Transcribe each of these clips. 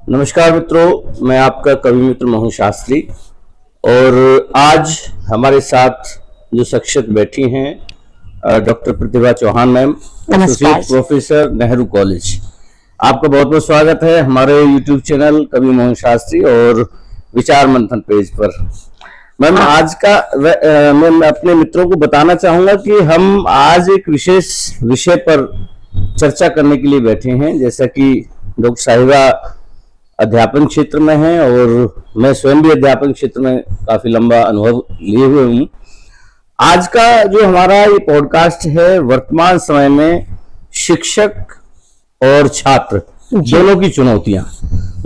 नमस्कार मित्रों, मैं आपका कवि मित्र मोहन शास्त्री और आज हमारे साथ जो शख्सियत बैठी हैं doctor Pratibha Chauhan ma'am, associate professor Nehru college. आपका बहुत बहुत स्वागत है हमारे यूट्यूब चैनल कवि मोहन शास्त्री और विचार मंथन पेज पर। मैम आज का मैं अपने मित्रों को बताना चाहूंगा कि हम आज एक विशेष विषय पर चर्चा करने के लिए बैठे हैं। जैसा कि डॉक्टर साहिबा अध्यापन क्षेत्र में हैं और मैं स्वयं भी अध्यापन क्षेत्र में काफी लंबा अनुभव लिए हुए हूँ। आज का जो हमारा ये पॉडकास्ट है, वर्तमान समय में शिक्षक और छात्र दोनों की चुनौतियां।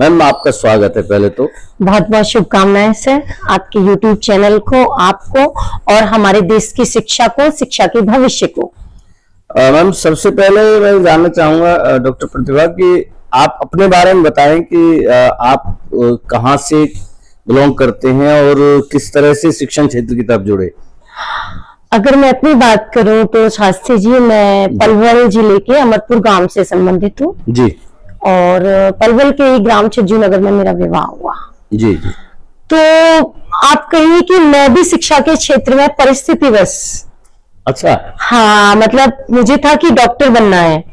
मैम आपका स्वागत है। पहले तो बहुत बहुत शुभकामनाएं सर, आपके YouTube चैनल को, आपको और हमारे देश की शिक्षा को, शिक्षा के भविष्य को। मैम सबसे पहले मैं जानना चाहूंगा डॉक्टर प्रतिभा कि आप अपने बारे में बताएं कि आप कहाँ से बिलोंग करते हैं और किस तरह से शिक्षण क्षेत्र की तरफ जुड़े। अगर मैं अपनी बात करूं तो शास्त्री जी, मैं पलवल जिले के अमरपुर गांव से संबंधित हूँ जी, और पलवल के ग्राम छज्जू नगर में मेरा विवाह हुआ जी जी। तो आप कहिए कि मैं भी शिक्षा के क्षेत्र में परिस्थितिवश, अच्छा हाँ, मतलब मुझे था कि डॉक्टर बनना है।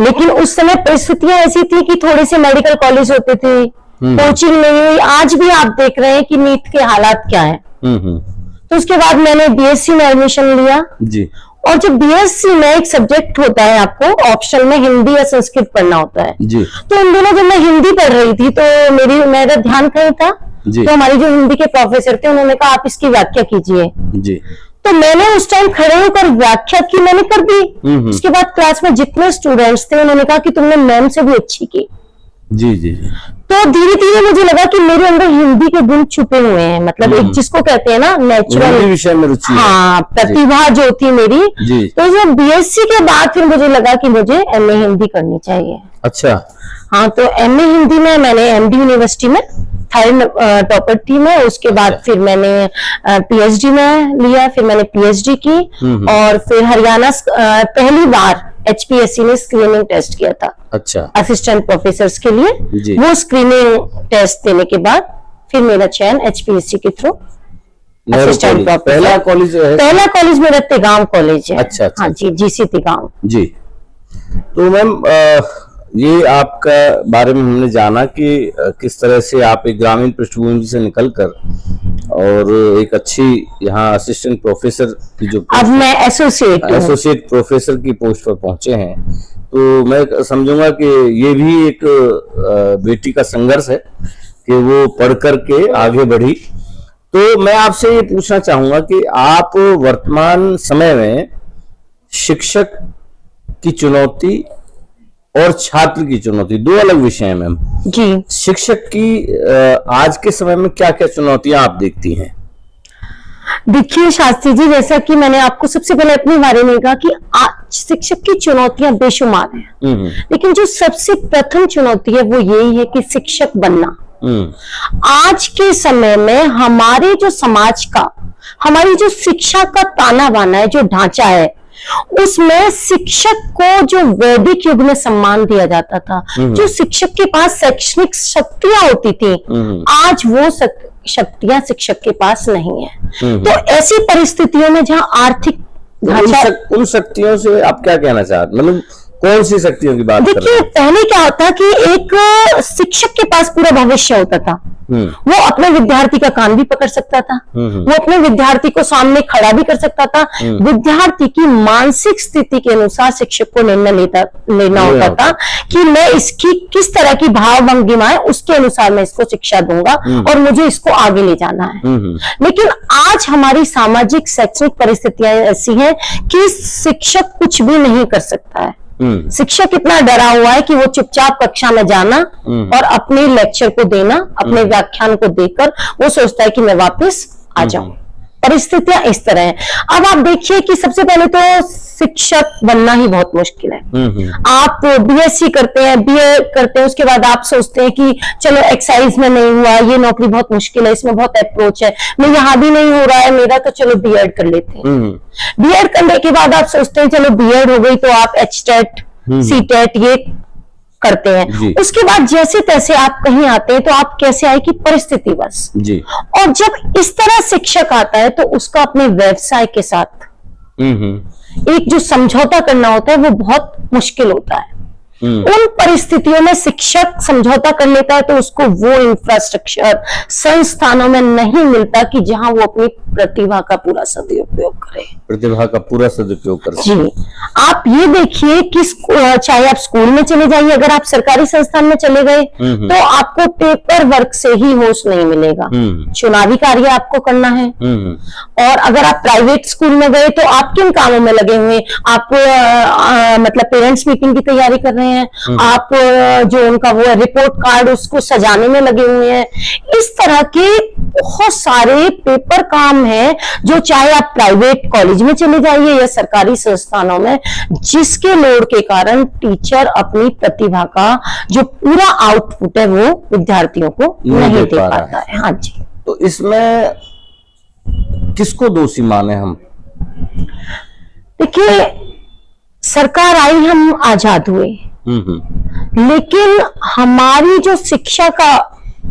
लेकिन उस समय परिस्थितियां ऐसी थी कि थोड़े से मेडिकल कॉलेज होते थे, कोचिंग नहीं हुई। आज भी आप देख रहे हैं कि नीट के हालात क्या है। तो उसके बाद मैंने बीएससी में एडमिशन लिया जी। और जब बीएससी में एक सब्जेक्ट होता है, आपको ऑप्शन में हिंदी या संस्कृत पढ़ना होता है जी। तो इन दोनों जब मैं हिंदी पढ़ रही थी तो मेरा ध्यान कहीं था। तो हमारी जो हिंदी के प्रोफेसर थे, उन्होंने कहा आप इसकी व्याख्या कीजिए जी। तो मैंने उस टाइम खड़े होकर व्याख्या की, मैंने कर दी। उसके बाद क्लास में जितने स्टूडेंट्स थे, उन्होंने कहा कि तुमने मैम से भी अच्छी की जी जी। तो धीरे धीरे मुझे लगा कि मेरे अंदर हिंदी के गुण छुपे हुए हैं। मतलब एक जिसको कहते हैं ना नेचुरल विषय में रुचि, हाँ, प्रतिभा जो थी मेरी जी। तो जब बीएससी के बाद फिर मुझे लगा कि मुझे एमए हिंदी करनी चाहिए। अच्छा हाँ, तो एमए हिंदी में मैंने एमडी यूनिवर्सिटी में थर्ड टॉपर थी मैं। उसके बाद फिर मैंने पीएचडी में लिया, फिर मैंने पीएचडी की और फिर हरियाणा पहली बार एचपीएससी ने स्क्रीनिंग टेस्ट किया था। अच्छा, असिस्टेंट प्रोफेसर के लिए वो स्क्रीनिंग टेस्ट देने के बाद फिर मेरा चयन एचपीएससी के थ्रू असिस्टेंट प्रोफेसर। पहला कॉलेज मेरा तिगांव कॉलेज है। अच्छा हाँ जी, जीसी तिगांव जी। तो मैम ये आपका बारे में हमने जाना कि किस तरह से आप एक ग्रामीण पृष्ठभूमि से निकलकर और एक अच्छी यहाँ असिस्टेंट प्रोफेसर की जो अब मैं एसोसिएट प्रोफेसर की पोस्ट पर पहुंचे हैं, तो मैं समझूंगा कि ये भी एक बेटी का संघर्ष है कि वो पढ़ कर के आगे बढ़ी। तो मैं आपसे ये पूछना चाहूंगा कि आप वर्तमान समय में शिक्षक की चुनौती और छात्र की चुनौती, दो अलग विषय हैं मैम जी। शिक्षक की आज के समय में क्या क्या चुनौतियां आप देखती हैं? देखिए शास्त्री जी, जैसा कि मैंने आपको सबसे पहले अपने बारे में कहा कि आज शिक्षक की चुनौतियां बेशुमार हैं, लेकिन जो सबसे प्रथम चुनौती है वो यही है कि शिक्षक बनना। आज के समय में हमारे जो समाज का, हमारी जो शिक्षा का ताना बाना है, जो ढांचा है, उसमें शिक्षक को जो वैदिक युग में सम्मान दिया जाता था, जो शिक्षक के पास शैक्षणिक शक्तियां होती थी, आज वो शक्तियां शिक्षक के पास नहीं है। तो ऐसी परिस्थितियों में जहां आर्थिक उन शक्तियों से आप क्या कहना चाहते, मतलब कौन सी शक्तियों की बात? देखिए, पहले क्या होता कि एक शिक्षक के पास पूरा भविष्य होता था। वो अपने विद्यार्थी का कान भी पकड़ सकता था, वो अपने विद्यार्थी को सामने खड़ा भी कर सकता था। विद्यार्थी की मानसिक स्थिति के अनुसार शिक्षक को निर्णय लेना होता था कि मैं इसकी किस तरह की भाव भंगिमा है, उसके अनुसार मैं इसको शिक्षा दूंगा और मुझे इसको आगे ले जाना है। लेकिन आज हमारी सामाजिक शैक्षणिक परिस्थितियां ऐसी हैं कि शिक्षक कुछ भी नहीं कर सकता है। शिक्षक इतना डरा हुआ है कि वो चुपचाप कक्षा में जाना और अपने लेक्चर को देना, अपने व्याख्यान को देकर वो सोचता है कि मैं वापस आ जाऊं। परिस्थितियां इस तरह हैं। अब आप देखिए कि सबसे पहले तो शिक्षक बनना ही बहुत मुश्किल है। आप बीएससी करते हैं, बीए करते हैं, उसके बाद आप सोचते हैं कि चलो एक्साइज में नहीं हुआ, ये नौकरी बहुत मुश्किल है, इसमें बहुत अप्रोच है, मैं यहाँ भी नहीं हो रहा है मेरा, तो चलो बीएड कर लेते हैं। बीएड करने के बाद आप सोचते हैं चलो बीएड हो गई तो आप एचटेट, सीटेट ये करते हैं। उसके बाद जैसे तैसे आप कहीं आते हैं तो आप कैसे आए कि परिस्थिति बस जी। और जब इस तरह शिक्षक आता है तो उसका अपने व्यवसाय के साथ एक जो समझौता करना होता है वो बहुत मुश्किल होता है। उन परिस्थितियों में शिक्षक समझौता कर लेता है तो उसको वो इंफ्रास्ट्रक्चर संस्थानों में नहीं मिलता कि जहां वो अपनी प्रतिभा का पूरा सदुपयोग करे, प्रतिभा का पूरा सदुपयोग करे। जी, आप ये देखिए कि चाहे आप स्कूल में चले जाइए, अगर आप सरकारी संस्थान में चले गए तो आपको पेपर वर्क से ही होश नहीं मिलेगा, चुनावी कार्य आपको करना है। और अगर आप प्राइवेट स्कूल में गए तो आप किन कामों में लगे हुए, आप मतलब पेरेंट्स मीटिंग की तैयारी कर रहे हैं, आप जो उनका वो रिपोर्ट कार्ड उसको सजाने में लगे हुए हैं। इस तरह के बहुत सारे पेपर काम है जो चाहे आप प्राइवेट कॉलेज में चले जाइए या सरकारी संस्थानों में, जिसके लोड के कारण टीचर अपनी प्रतिभा का जो पूरा आउटपुट है वो विद्यार्थियों को नहीं दे पाता है। हाँ जी, तो इसमें किसको दोषी माने हम? देखिए, सरकार आई, हम आजाद हुए, लेकिन हमारी जो शिक्षा का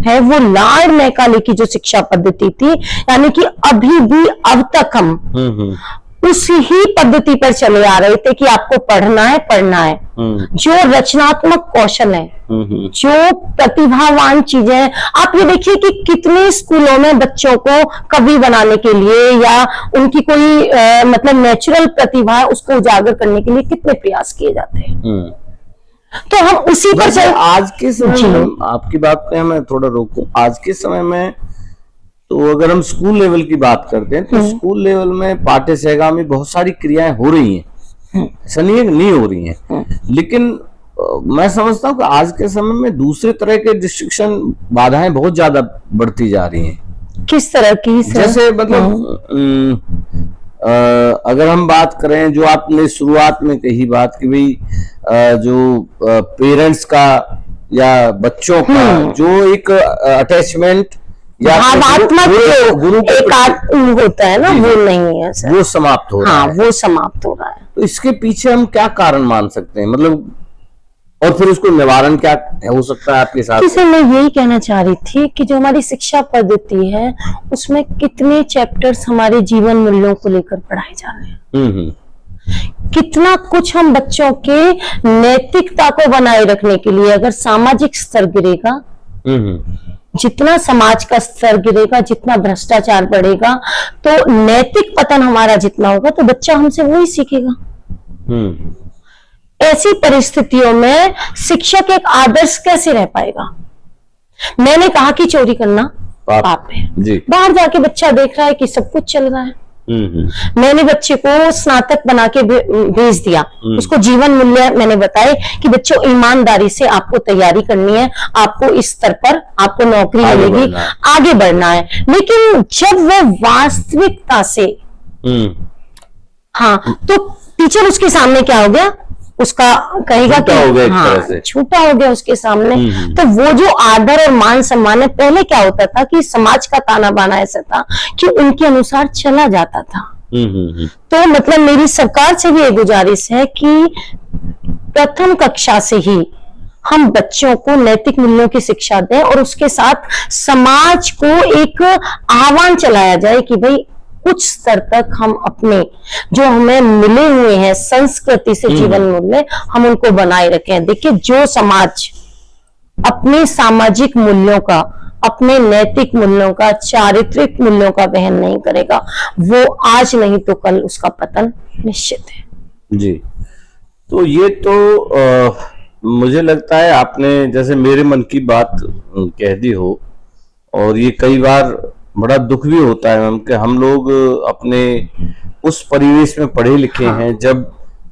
है वो लॉर्ड मैकाले की जो शिक्षा पद्धति थी, यानी कि अभी भी अब तक हम उसी ही पद्धति पर चले आ रहे थे कि आपको पढ़ना है। जो रचनात्मक कौशल है, जो प्रतिभावान चीजें हैं, आप ये देखिए कि कितने स्कूलों में बच्चों को कवि बनाने के लिए या उनकी कोई मतलब नेचुरल प्रतिभा है उसको उजागर करने के लिए कितने प्रयास किए जाते हैं। तो हम उसी पर चल, आज के समय में आपकी बात पे मैं थोड़ा रोकूं, आज के समय में तो अगर हम स्कूल लेवल की बात करते हैं तो स्कूल लेवल में पाठ्य सहगा में बहुत सारी क्रियाएं हो रही हैं, ऐसा नहीं हो रही हैं, लेकिन मैं समझता हूँ कि आज के समय में दूसरे तरह के डिस्ट्रिक्शन बाधाएं बहुत ज्यादा बढ़ती जा रही हैं। किस तरह की? जैसे मतलब अगर हम बात करें, जो आपने शुरुआत में कही बात कि भाई जो पेरेंट्स का या बच्चों का जो एक अटैचमेंट या गुरु होता है ना, वो नहीं है सर, वो समाप्त हो रहा है। वो समाप्त हो रहा है। तो इसके पीछे हम क्या कारण मान सकते हैं, मतलब और फिर उसको निवारण क्या हो सकता है आपके साथ? जैसे मैं यही कहना चाह रही थी कि जो हमारी शिक्षा पद्धति है उसमें कितने चैप्टर्स हमारे जीवन मूल्यों को लेकर पढ़ाए जा रहे हैं, कितना कुछ हम बच्चों के नैतिकता को बनाए रखने के लिए, अगर सामाजिक स्तर गिरेगा, जितना समाज का स्तर गिरेगा, जितना भ्रष्टाचार बढ़ेगा, तो नैतिक पतन हमारा जितना होगा तो बच्चा हमसे वही सीखेगा। ऐसी परिस्थितियों में शिक्षक एक आदर्श कैसे रह पाएगा? मैंने कहा कि चोरी करना पाप है, बाहर जाके बच्चा देख रहा है कि सब कुछ चल रहा है। मैंने बच्चे को स्नातक बना के भेज दिया, उसको जीवन मूल्य मैंने बताए कि बच्चों ईमानदारी से आपको तैयारी करनी है, आपको इस स्तर पर आपको नौकरी मिलेगी, आगे बढ़ना है। लेकिन जब वो वास्तविकता से तो टीचर उसके सामने क्या हो गया, उसका कहेगा कि छूटा हो गया उसके सामने। तो वो जो आदर और मान सम्मान है, पहले क्या होता था कि समाज का ताना बाना ऐसा था कि उनके अनुसार चला जाता था। तो मतलब मेरी सरकार से भी ये गुजारिश है कि प्रथम कक्षा से ही हम बच्चों को नैतिक मूल्यों की शिक्षा दें और उसके साथ समाज को एक आह्वान चलाया जाए कि भाई कुछ स्तर तक हम अपने जो हमें मिले हुए हैं संस्कृति से जीवन मूल्य, हम उनको बनाए रखें। देखिए, जो समाज अपने सामाजिक मूल्यों का, अपने नैतिक मूल्यों का, चारित्रिक मूल्यों का वहन नहीं करेगा, वो आज नहीं तो कल उसका पतन निश्चित है। जी, तो ये तो मुझे लगता है आपने जैसे मेरे मन की बात कह दी हो, और ये कई बार बड़ा दुख भी होता है कि हम लोग अपने उस परिवेश में पढ़े लिखे हैं जब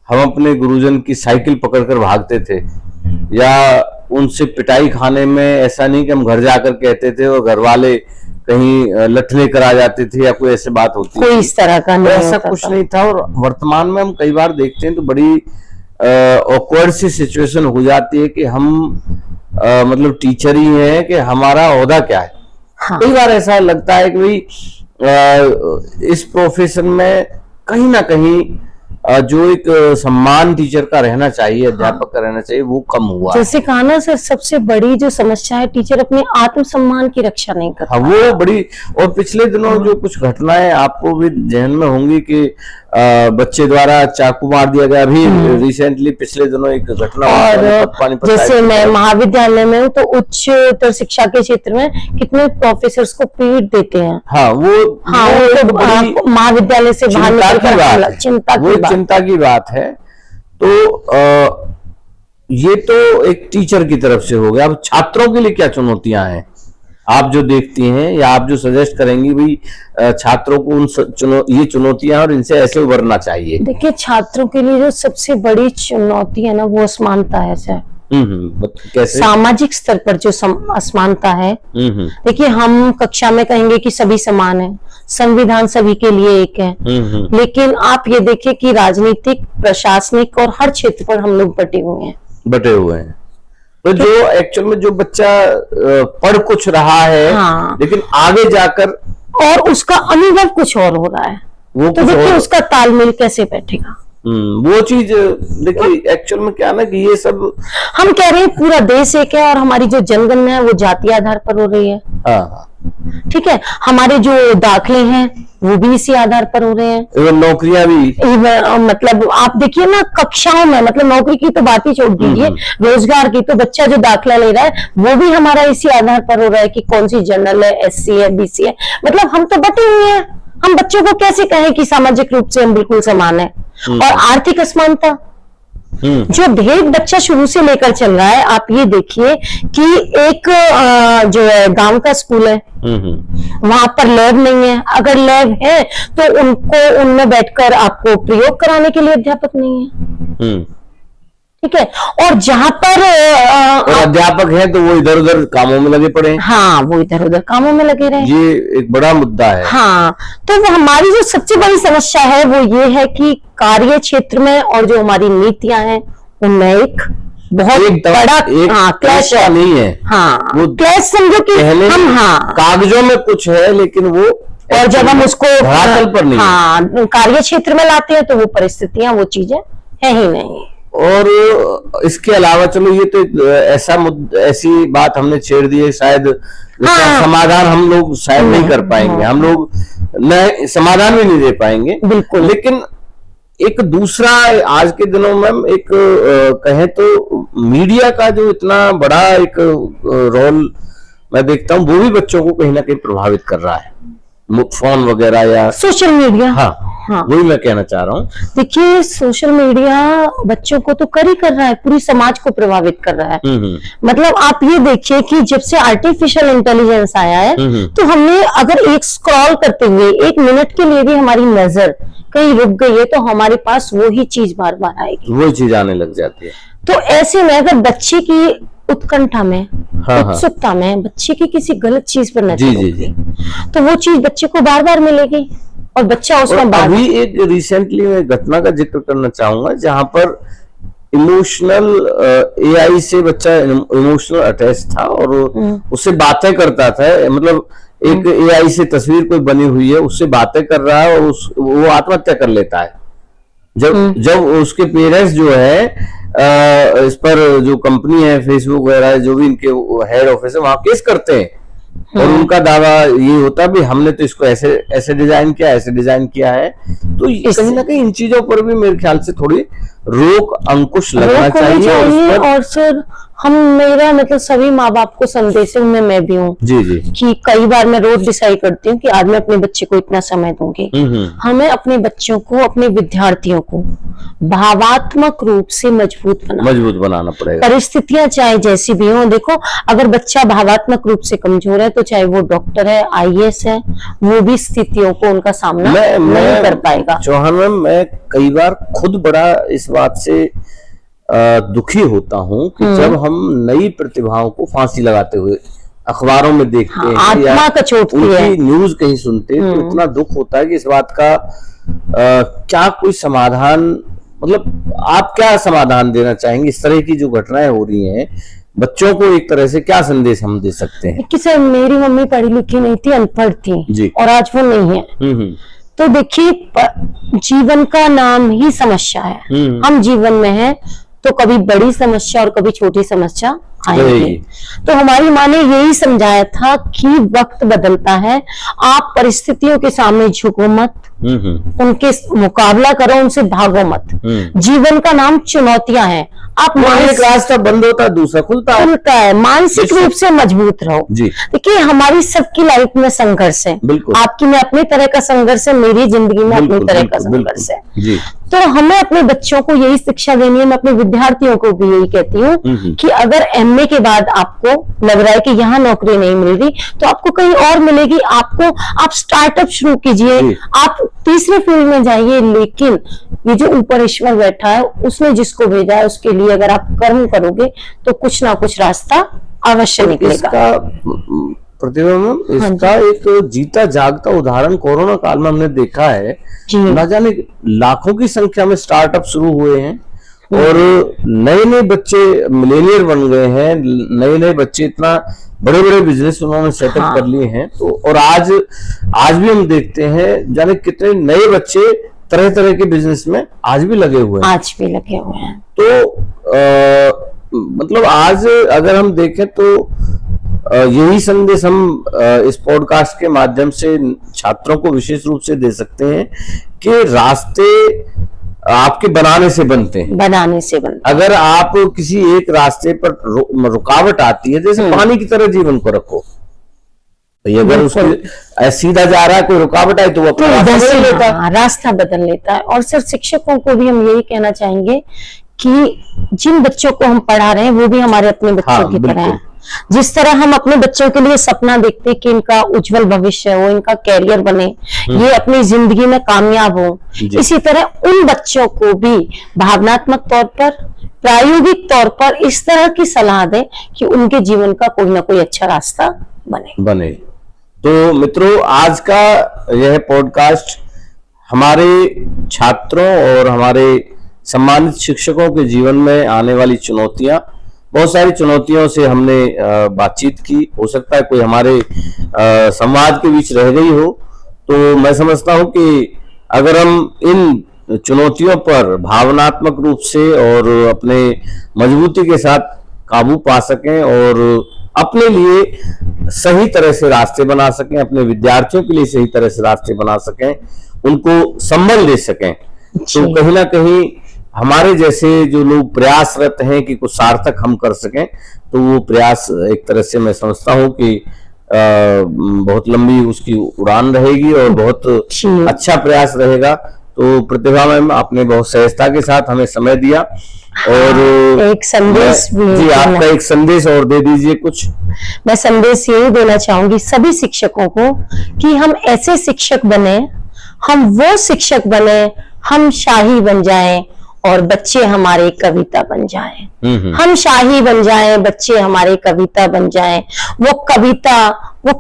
हम अपने गुरुजन की साइकिल पकड़कर भागते थे, या उनसे पिटाई खाने में ऐसा नहीं कि हम घर जाकर कहते थे और घर वाले कहीं लठ लेकर आ जाते थे या कोई ऐसी बात होती कोई इस तरह का नहीं, ऐसा कुछ नहीं था। और वर्तमान में हम कई बार देखते हैं तो बड़ी ऑकवर्ड सी सिचुएशन हो जाती है कि हम मतलब टीचर ही हैं कि हमारा ओहदा क्या है। कई बार ऐसा लगता है कि भाई इस प्रोफेशन में कहीं ना कहीं जो एक सम्मान टीचर का रहना चाहिए, अध्यापक का रहना चाहिए, वो कम हुआ। जैसे कहा ना सर, सबसे बड़ी जो समस्या है, टीचर अपने आत्मसम्मान की रक्षा नहीं करता। वो बड़ी। और पिछले दिनों जो कुछ घटनाएं आपको भी ध्यान में होंगी कि बच्चे द्वारा चाकू मार दिया गया। अभी रिसेंटली पिछले दिनों एक घटना। और जैसे मैं महाविद्यालय में हूँ तो उच्चतर शिक्षा के क्षेत्र में कितने प्रोफेसर्स को पीट देते हैं। हाँ, वो महाविद्यालय से बाहर निकल चिंता की बात है। तो ये तो एक टीचर की तरफ से हो गया। अब छात्रों के लिए क्या चुनौतियां हैं आप जो देखती हैं, या आप जो सजेस्ट करेंगी भाई छात्रों को ये चुनौतियां और इनसे ऐसे उभरना चाहिए? देखिए, छात्रों के लिए जो सबसे बड़ी चुनौती है ना, वो असमानता है सर। कैसे? सामाजिक स्तर पर जो असमानता है। देखिए, हम कक्षा में कहेंगे कि सभी समान है, संविधान सभी के लिए एक है, लेकिन आप ये देखिए कि राजनीतिक, प्रशासनिक और हर क्षेत्र पर हम लोग बटे हुए हैं। तो जो एक्चुअल में जो बच्चा पढ़ कुछ रहा है, हाँ, लेकिन आगे जाकर और उसका अनुभव कुछ और हो रहा है, वो तो देखिए उसका तालमेल कैसे बैठेगा। वो चीज देखिए एक्चुअल में क्या ना कि ये सब हम कह रहे हैं पूरा देश एक है और हमारी जो जनगणना है वो जातीय आधार पर हो रही है। हाँ, ठीक है, हमारे जो दाखिले हैं वो भी इसी आधार पर हो रहे हैं, नौकरियां भी। मतलब आप देखिए ना, कक्षाओं में, मतलब नौकरी की तो बात ही छोड़ दीजिए, रोजगार की तो बच्चा जो दाखिला ले रहा है वो भी हमारा इसी आधार पर हो रहा है कि कौन सी जनरल है, SC है, BC है। मतलब हम तो बटे हुए हैं। हम बच्चों को कैसे कहें कि सामाजिक रूप से हम बिल्कुल समान है। और आर्थिक असमानता, जो भेद बच्चा शुरू से लेकर चल रहा है। आप ये देखिए कि एक जो है गांव का स्कूल है, वहां पर लैब नहीं है। अगर लैब है तो उनमें बैठकर आपको प्रयोग कराने के लिए अध्यापक नहीं है। ठीक है, और जहां पर अध्यापक है तो वो इधर उधर कामों में लगे पड़े हैं। हाँ, वो इधर उधर कामों में लगे रहे। ये एक बड़ा मुद्दा है। हाँ, तो वो हमारी जो सबसे बड़ी समस्या है वो ये है कि कार्य क्षेत्र में और जो हमारी नीतियां हैं उनमें एक बहुत बड़ा क्लैश नहीं है। हाँ, वो क्लैश समझो कि हम, हाँ, कागजों में कुछ है लेकिन वो, और जब हम उसको धरातल पर नहीं, हाँ, कार्य क्षेत्र में लाते हैं तो वो परिस्थितियां, वो चीजें है ही नहीं। और इसके अलावा चलो ये तो ऐसी बात हमने छेड़ दी है, शायद समाधान हम लोग शायद नहीं कर पाएंगे, हम लोग न समाधान भी नहीं दे पाएंगे बिल्कुल। लेकिन एक दूसरा आज के दिनों में एक कहें तो मीडिया का जो इतना बड़ा एक रोल मैं देखता हूँ, वो भी बच्चों को कहीं ना कहीं प्रभावित कर रहा है। फोन वगैरह या सोशल मीडिया, हाँ, वही मैं कहना चाह रहा हूँ। देखिए, सोशल मीडिया बच्चों को तो कर रहा है, पूरी समाज को प्रभावित कर रहा है। मतलब आप ये देखिए कि जब से आर्टिफिशियल इंटेलिजेंस आया है तो हमने अगर एक स्क्रॉल करते हुए 1 मिनट के लिए भी हमारी नजर कहीं रुक गई है तो हमारे पास वो ही चीज बार बार आएगी, वो चीज आने लग जाती है। तो ऐसे में अगर बच्चे की उत्कंठा में, उत्सुकता में बच्चे की किसी गलत चीज पर नजर होगी तो वो चीज बच्चे को बार बार मिलेगी और बच्चा उसमें अभी एक रिसेंटली मैं घटना का जिक्र करना चाहूंगा जहां पर इमोशनल AI से बच्चा इमोशनल अटैच था और उससे बातें करता था। मतलब एक AI से तस्वीर कोई बनी हुई है, उससे बातें कर रहा है और वो आत्महत्या कर लेता है। जब उसके पेरेंट्स जो है इस पर जो कंपनी है फेसबुक वगैरह जो भी इनके हेड ऑफिस है वहां केस करते हैं और उनका दावा ये होता भी हमने तो इसको ऐसे डिजाइन किया है। तो कहीं ना कहीं इन चीजों पर भी मेरे ख्याल से थोड़ी रोक अंकुश लगना चाहिए। और सर मेरा मतलब सभी माँ बाप को संदेश है, उनमें मैं भी हूँ कि कई बार मैं रोज डिसाइड करती हूँ कि आज मैं अपने बच्चे को इतना समय दूंगी। हमें अपने बच्चों को, अपने विद्यार्थियों को भावात्मक रूप से मजबूत बनाना पड़ेगा। परिस्थितियां चाहे जैसी भी हो, देखो अगर बच्चा भावात्मक रूप से कमजोर है तो चाहे वो डॉक्टर है, IAS है, वो भी स्थितियों को उनका सामना नहीं कर पाएगा। चौहान मैम, मैं कई बार खुद बड़ा इस बात से दुखी होता हूँ कि जब हम नई प्रतिभाओं को फांसी लगाते हुए अखबारों में देखते हैं आत्मा का चोटती है, उनकी न्यूज कहीं सुनते हैं तो इतना दुख होता है कि इस बात का क्या कोई समाधान, मतलब आप क्या समाधान देना चाहेंगे? इस तरह की जो घटनाएं हो रही हैं बच्चों को एक तरह से क्या संदेश हम दे सकते हैं? कि सर मेरी मम्मी पढ़ी लिखी नहीं थी, अनपढ़ थी और आज वो नहीं है, तो देखिए जीवन का नाम ही समस्या है। हम जीवन में हैं तो कभी बड़ी समस्या और कभी छोटी समस्या आएगी। तो हमारी माँ ने यही समझाया था कि वक्त बदलता है, आप परिस्थितियों के सामने झुको मत, उनके मुकाबला करो, उनसे भागो मत। जीवन का नाम चुनौतियां हैं। आप एक रास्ता बंद होता है, दूसरा खुलता है। मानसिक रूप से मजबूत रहो। देखिए हमारी सबकी लाइफ में संघर्ष है, आपकी में अपनी तरह का संघर्ष है, मेरी जिंदगी में अपनी तरह का संघर्ष है। तो हमें अपने बच्चों को यही शिक्षा देनी है। मैं अपने विद्यार्थियों को भी यही कहती हूँ कि अगर एमए के बाद आपको लग रहा है कि यहाँ नौकरी नहीं मिल रही, तो आपको कहीं और मिलेगी। आप स्टार्टअप शुरू कीजिए, आप तीसरे फील्ड में जाइए, लेकिन ये जो ऊपर ईश्वर बैठा है उसने जिसको भेजा है उसके लिए अगर आप कर्म करोगे तो कुछ ना कुछ रास्ता अवश्य निकलेगा। प्रतिभा मैम, इसका एक जीता जागता उदाहरण कोरोना काल में हमने देखा है। ना जाने लाखों की संख्या में स्टार्टअप शुरू हुए हैं और नए नए बच्चे मिलेनियर बन गए हैं। नए नए बच्चे इतना बड़े बड़े बिजनेस उन्होंने सेटअप कर लिए हैं। तो और आज भी हम देखते हैं जाने कितने नए बच्चे तरह तरह के बिजनेस में आज भी लगे हुए हैं। तो मतलब आज अगर हम देखें तो यही संदेश हम इस पॉडकास्ट के माध्यम से छात्रों को विशेष रूप से दे सकते हैं कि रास्ते आपके बनाने से बनते हैं। अगर आप किसी एक रास्ते पर रुकावट आती है, जैसे पानी की तरह जीवन को रखो, तो अगर उसको सीधा जा रहा है, कोई रुकावट आई तो वो अपना रास्ता बदल लेता है। और सर शिक्षकों को भी हम यही कहना चाहेंगे कि जिन बच्चों को हम पढ़ा रहे हैं वो भी हमारे अपने बच्चों की तरह है। जिस तरह हम अपने बच्चों के लिए सपना देखते हैं कि इनका उज्जवल भविष्य हो, इनका कैरियर बने, ये अपनी जिंदगी में कामयाब हो, इसी तरह उन बच्चों को भी भावनात्मक तौर पर, प्रायोगिक तौर पर इस तरह की सलाह दें कि उनके जीवन का कोई ना कोई अच्छा रास्ता बने। तो मित्रों, आज का यह पॉडकास्ट हमारे छात्रों और हमारे सम्मानित शिक्षकों के जीवन में आने वाली चुनौतियां, बहुत सारी चुनौतियों से हमने बातचीत की। हो सकता है कोई हमारे संवाद के बीच रह गई हो, तो मैं समझता हूं कि अगर हम इन चुनौतियों पर भावनात्मक रूप से और अपने मजबूती के साथ काबू पा सकें और अपने लिए सही तरह से रास्ते बना सकें, अपने विद्यार्थियों के लिए सही तरह से रास्ते बना सकें, उनको संबल दे सकें, तो कहीं ना कहीं हमारे जैसे जो लोग प्रयासरत हैं कि कुछ सार्थक हम कर सकें, तो वो प्रयास एक तरह से मैं समझता हूं कि बहुत लंबी उसकी उड़ान रहेगी और बहुत अच्छा प्रयास रहेगा। तो प्रतिभा मैम, आपने बहुत सहजता के साथ हमें समय दिया और एक संदेश जी, आपका एक संदेश और दे दीजिए कुछ। मैं संदेश यही देना चाहूंगी सभी शिक्षकों को कि हम ऐसे शिक्षक बने, हम वो शिक्षक बने, हम शाही बन जाएं और बच्चे हमारे कविता बन जाएं। हम शाही बन जाएं, बच्चे हमारे कविता बन जाएं। वो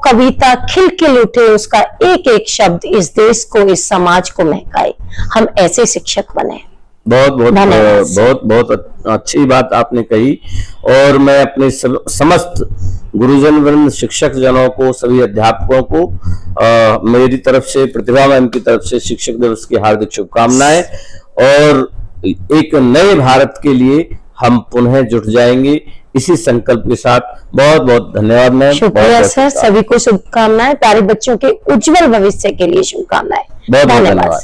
कविता खिलखिल उठे, उसका एक एक शब्द इस देश को, इस समाज को महकाए। हम ऐसे शिक्षक बने। बहुत अच्छी बात आपने कही। और मैं अपने समस्त गुरुजन वृंद, शिक्षक जनों को, सभी अध्यापकों को मेरी तरफ से, प्रतिभा मैम की तरफ से शिक्षक दिवस की हार्दिक शुभकामनाएं। और एक नए भारत के लिए हम पुनः जुट जाएंगे इसी संकल्प के साथ। बहुत बहुत धन्यवाद मैम। शुक्रिया सर, सभी को शुभकामनाएं। प्यारे बच्चों के उज्जवल भविष्य के लिए शुभकामनाएं। बहुत धन्यवाद।